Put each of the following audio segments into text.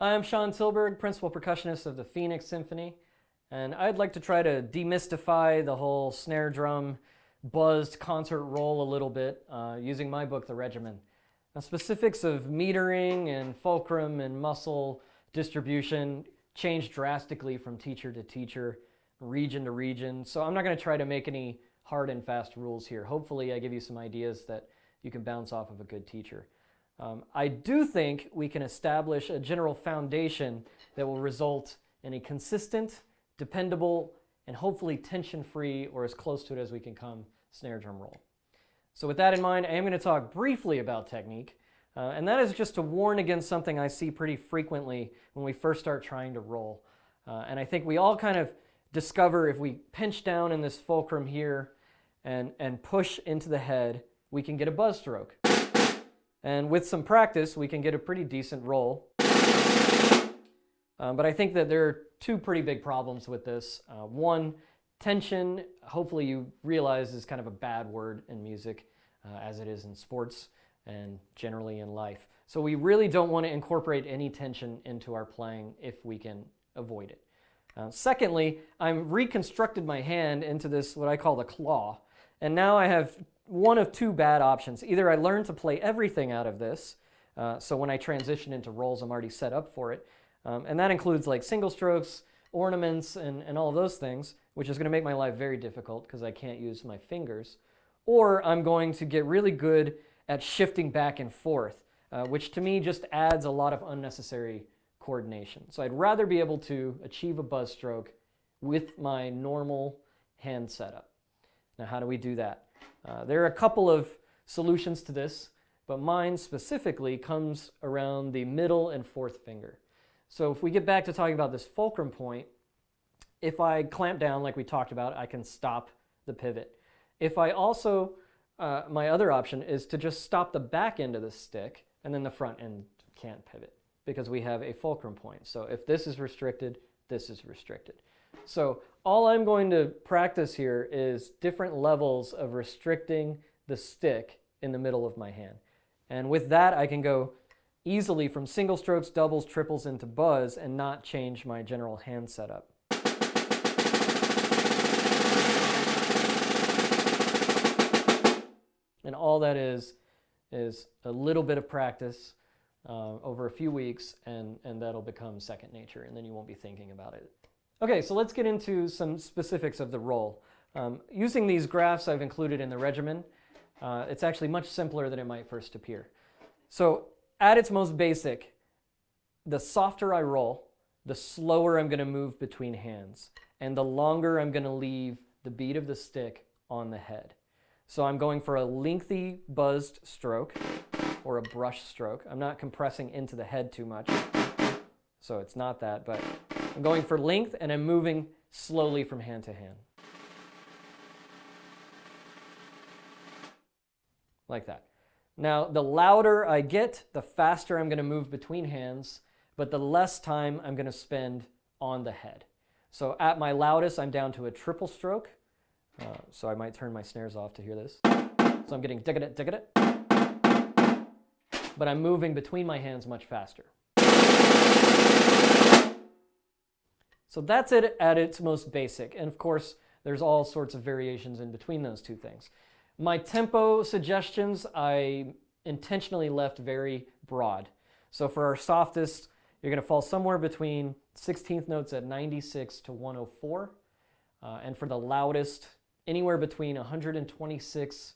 I'm Shaun Tilburg, Principal Percussionist of the Phoenix Symphony, and I'd like to try to demystify the whole snare drum buzzed concert roll a little bit using my book, The Regimen. The specifics of metering and fulcrum and muscle distribution change drastically from teacher to teacher, region to region, so I'm not going to try to make any hard and fast rules here. Hopefully I give you some ideas that you can bounce off of a good teacher. I do think we can establish a general foundation that will result in a consistent, dependable, and hopefully tension-free, or as close to it as we can come, snare drum roll. So with that in mind, I am going to talk briefly about technique, and that is just to warn against something I see pretty frequently when we first start trying to roll. And I think we all kind of discover if we pinch down in this fulcrum here and push into the head, we can get a buzz stroke. And with some practice, we can get a pretty decent roll. But I think that there are two pretty big problems with this. One, tension, hopefully you realize, is kind of a bad word in music, as it is in sports and generally in life. So we really don't want to incorporate any tension into our playing if we can avoid it. Secondly, I've reconstructed my hand into this, what I call the claw. And now I have one of two bad options. Either I learn to play everything out of this, so when I transition into rolls, I'm already set up for it. And that includes like single strokes, ornaments, and all of those things, which is going to make my life very difficult because I can't use my fingers. Or I'm going to get really good at shifting back and forth, which to me just adds a lot of unnecessary coordination. So I'd rather be able to achieve a buzz stroke with my normal hand setup. Now, how do we do that? There are a couple of solutions to this, but mine specifically comes around the middle and fourth finger. So if we get back to talking about this fulcrum point, if I clamp down like we talked about, I can stop the pivot. If I also, my other option is to just stop the back end of the stick, and then the front end can't pivot because we have a fulcrum point. So if this is restricted, this is restricted. So all I'm going to practice here is different levels of restricting the stick in the middle of my hand. And with that, I can go easily from single strokes, doubles, triples into buzz and not change my general hand setup. And all that is a little bit of practice over a few weeks, and that'll become second nature, and then you won't be thinking about it. Okay, so let's get into some specifics of the roll. Using these graphs I've included in the regimen, it's actually much simpler than it might first appear. So at its most basic, the softer I roll, the slower I'm going to move between hands, and the longer I'm going to leave the beat of the stick on the head. So I'm going for a lengthy buzzed stroke or a brush stroke. I'm not compressing into the head too much, so it's not that, but I'm going for length and I'm moving slowly from hand to hand. Like that. Now, the louder I get, the faster I'm going to move between hands, but the less time I'm going to spend on the head. So at my loudest, I'm down to a triple stroke. So I might turn my snares off to hear this. So I'm getting dig-a-dit, dig-a-dit. But I'm moving between my hands much faster. So that's it at its most basic. And of course, there's all sorts of variations in between those two things. My tempo suggestions, I intentionally left very broad. So for our softest, you're going to fall somewhere between 16th notes at 96 to 104. And for the loudest, anywhere between 126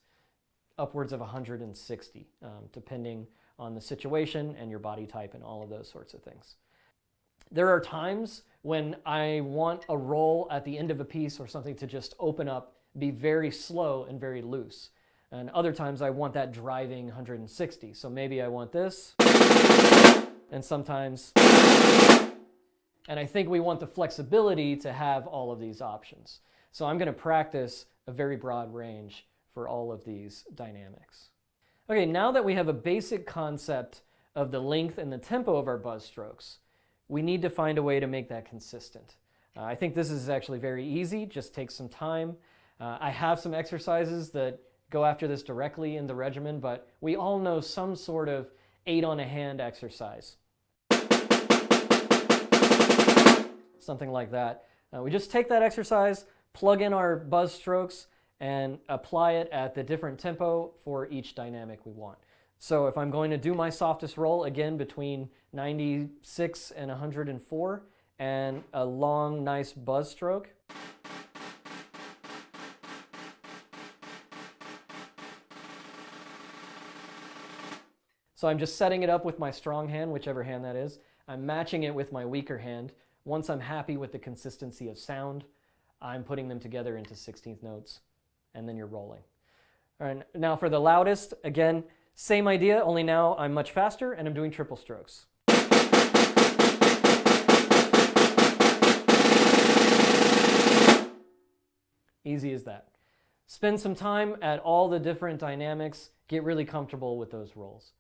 upwards of 160, depending on the situation and your body type and all of those sorts of things. There are times when I want a roll at the end of a piece or something to just open up, be very slow and very loose. And other times I want that driving 160. So maybe I want this, and sometimes, and I think we want the flexibility to have all of these options. So I'm going to practice a very broad range for all of these dynamics. Okay, now that we have a basic concept of the length and the tempo of our buzz strokes, we need to find a way to make that consistent. I think this is actually very easy, just takes some time. I have some exercises that go after this directly in the regimen, but we all know some sort of 8 on a hand exercise. something like that. We just take that exercise, plug in our buzz strokes, and apply it at the different tempo for each dynamic we want. So if I'm going to do my softest roll, again between 96 and 104, and a long, nice buzz stroke. So I'm just setting it up with my strong hand, whichever hand that is. I'm matching it with my weaker hand. Once I'm happy with the consistency of sound, I'm putting them together into 16th notes, and then you're rolling. All right, now for the loudest, again, same idea, only now I'm much faster and I'm doing triple strokes. Easy as that. Spend some time at all the different dynamics, get really comfortable with those rolls.